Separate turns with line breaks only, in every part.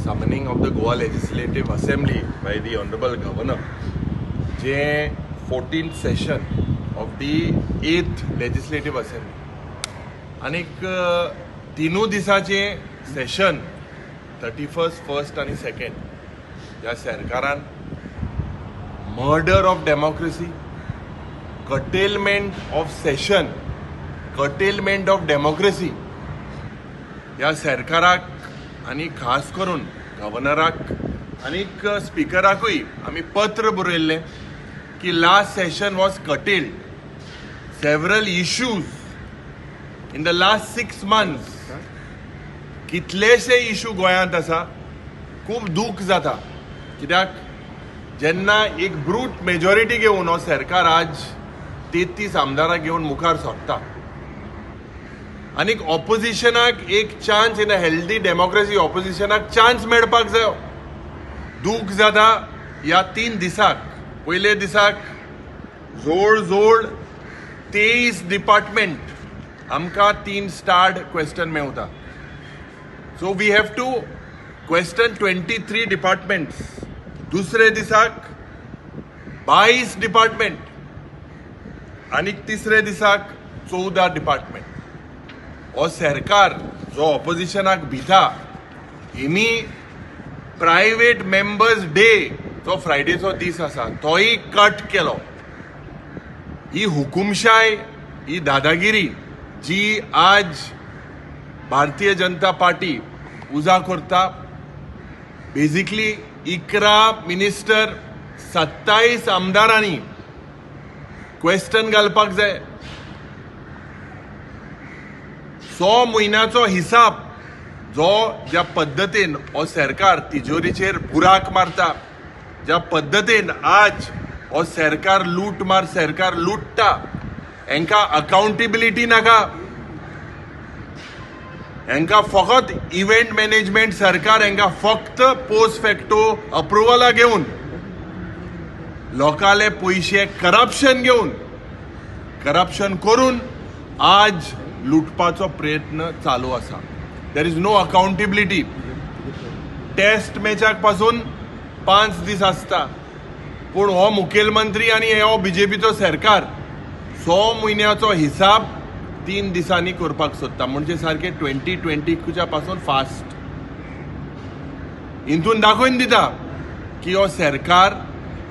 summoning of the Goa Legislative Assembly by the Honorable Governor, जे 14th session of the 8th Legislative Assembly. आनीक तीनू दिसाचे session 31st, 1st आणि 2nd ह्या सरकारान murder of democracy, curtailment of session, curtailment of democracy ह्या सरकाराक आणि खास करून गव्हर्नराक आणि स्पीकराकूय आमी पत्र बरयल्लें की last session was curtailed. Several issues in the last 6 months कितलेशे इशू गोंयांत आसा. खूब दूख जाता कित्याक जेन्ना एक ब्रूट मेजॉरिटी घेवन हो सरकार आज 33 आमदारां घेवन मुखार सरता आनीक ऑपोजिशनाक एक chance in a healthy democracy ऑपोजिशनाक चान्स मेळपाक जायो. दूख जाता ह्या 3 दिसाक. पयले दिसाक जोड 23 डिपार्टमेंट आमकां 3 स्टार्ड क्वेश्चन मेवता. So we have to question 23 departments. दुसरे दिसाक 22 डिपार्टमेंट आणि तिसरे दिसाक 14 डिपार्टमेंट. हो सरकार जो ऑपोजिशनाक भिता हेमी प्रायवेट मेंबर्स डे जो फ्रायडेचो दीस आसा तोय कट केलो. ही हुकुमशाय, ही दादागिरी जी आज भारतीय जनता पार्टी उजा करता. बेसिकली 11 मिनिस्टर 27 आमदारांनी क्वेश्चन घालपाक जाय. 100 म्हयन्याचो हिसाब जो ज्या पद्दतीन हो सरकार तिजोरीचेर बुराक मारता, ज्या पद्दतीन आज हो सरकार सरकार लुटता, हांकां अकाउंटेबिलिटी नाका. हांकां फकत इव्हेंट मॅनेजमेंट सरकार हांकां फक्त पोस्ट फॅक्टो अप्रुवलां घेवन लोकांले पयशे करप्शन करून आज लुटपाचो प्रयत्न चालू आसा. There is no accountability. Test मॅचाक पासून 5 दीस आसता पूण हो मुखेलमंत्री आनी हो बीजेपीचो सरकार 100 म्हयन्याचो हिसाब 3 दिसांनी करपाक सोदता. म्हणजे सारखे 2020 पासून फास्ट. हितून दाखोवन दिता की हो सरकार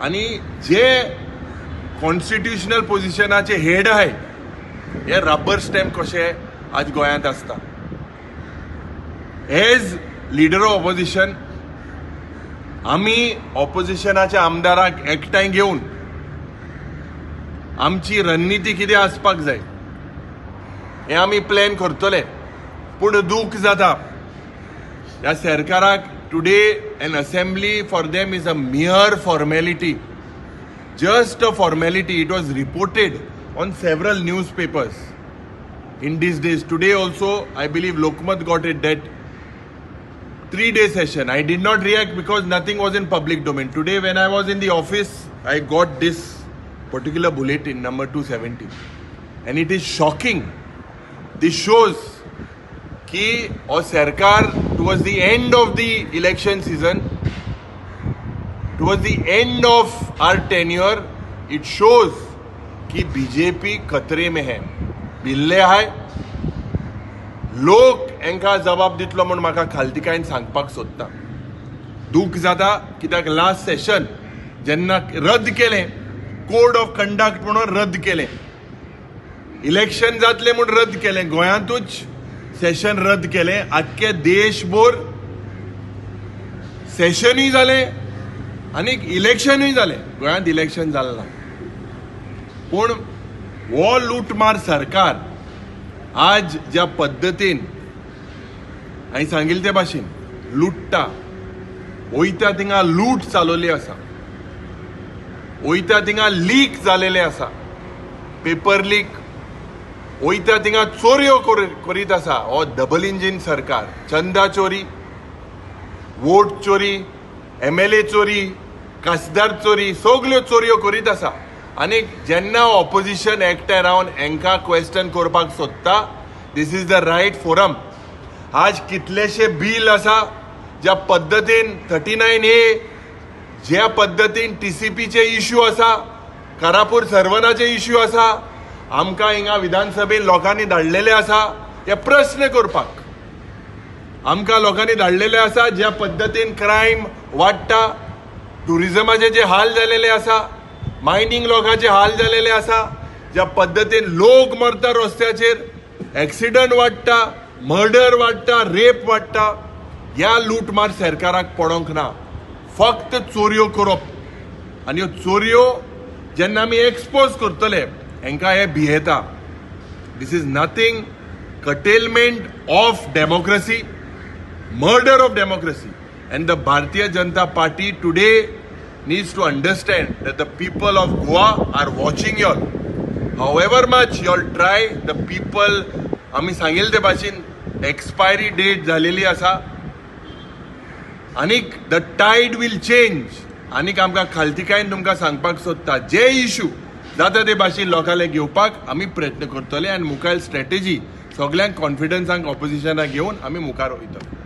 आणि जे कॉन्स्टिट्युशनल पोजिशनाचे हेड आहे हे रबर स्टॅम्प कशे आज गोंयांत आसता. एज लिडर ऑफ ऑपोजिशन आमी ऑपोजिशनाच्या आमदाराक एकठांय घेवन आमची रणनीती कितें आसपाक जाय हे आमी प्लॅन करतले. पूण दूख जाता ह्या सरकाराक today in assembly for them is a mere formality. Just a formality. It was reported on several newspapers in these days. Today also, I believe Lokmat got it that 3-day session. I did not react because nothing was in public domain. Today when I was in the office, I got this particular bulletin, number 270. And it is shocking. This shows कि और सरकार towards the end of the election season, towards the end of our tenure, it shows कि BJP खतरे में है, भिल्ले आहे. लोक हांकां जबाब दितलो म्हूण म्हाका खालतिकायेन सांगपाक सोदता. दूख जाता कित्याक लास्ट सेशन जेन्ना रद्द केलें, कोड ऑफ कंडक्ट म्हणून रद्द केलें, इलेक्शन जातलें म्हूण रद्द केलें, गोंयांतूच सेशन रद्द केलें. आख्खे देशभर सेशनूय जालें आनी इलेक्शनूय जालें. गोंयांत इलेक्शन जालें ना. पूण हो लूटमार सरकार आज ज्या पद्दतीन हांवें सांगिल्ले ते भाशेन लुटता, वयता थिंगा लूट चालवली आसा, वयता थिंगा लीक जालेले आसा, पेपर लीक, वयता थिंगा चोरयो करीत आसा. हो डबल इंजीन सरकार. चंदा चोरी, वोट चोरी, MLA चोरी, खासदार चोरी, सगल्यो चोरयो करीत आसा. आनी जेन्ना ऑपोजिशन एकठांय रावन हांकां क्वेश्चन करपाक सोदता, दिस इज द रायट फोरम. आज कितलेशे बिल आसा ज्या पद्दतीन 39A ज्या पद्दतीन TCPचे इश्यू आसा, कारापूर सर्वनाचे इश्यू आसा, आमकां हिंगा विधानसभेन लोकांनी धाडलेले आसा हे प्रश्न करपाक. आमकां लोकांनी धाडलेले आसा ज्या पद्दतीन क्रायम वाडटा, टुरिजमाचे जे हाल जालेले आसा, मायनिंग लोकांचे हाल जालेले आसा, ज्या पद्दतीन लोक मरता रस्त्याचेर, एक्सिडंट वाडटा, मर्डर वाडटा, रेप वाडटा, ह्या लूटमार सरकाराक पडोंक ना. फक्त चोरयो करप आनी ह्यो चोरयो जेन्ना आमी एक्सपोज करतले हांकां हे भियेता. This is nothing curtailment of democracy, murder of democracy. And the Bharatiya Janata Party today needs to understand that the people of Goa are watching you all. However much you all try, the people, आमी सांगिल्ले ते भाशेन expiry date झालेली आसा. आनीक the tide will change. आनीक आमकां खालतिकायेन तुमकां सांगपाक सोदता, जे इश्यू जाता ते भाशेन लोकांले घेवपाक आमी प्रयत्न करतले आनी मुखार स्ट्रॅटेजी सगळ्यांक कॉन्फिडन्सांक ऑपोजिशनाक घेवन आमी मुखार वयतले.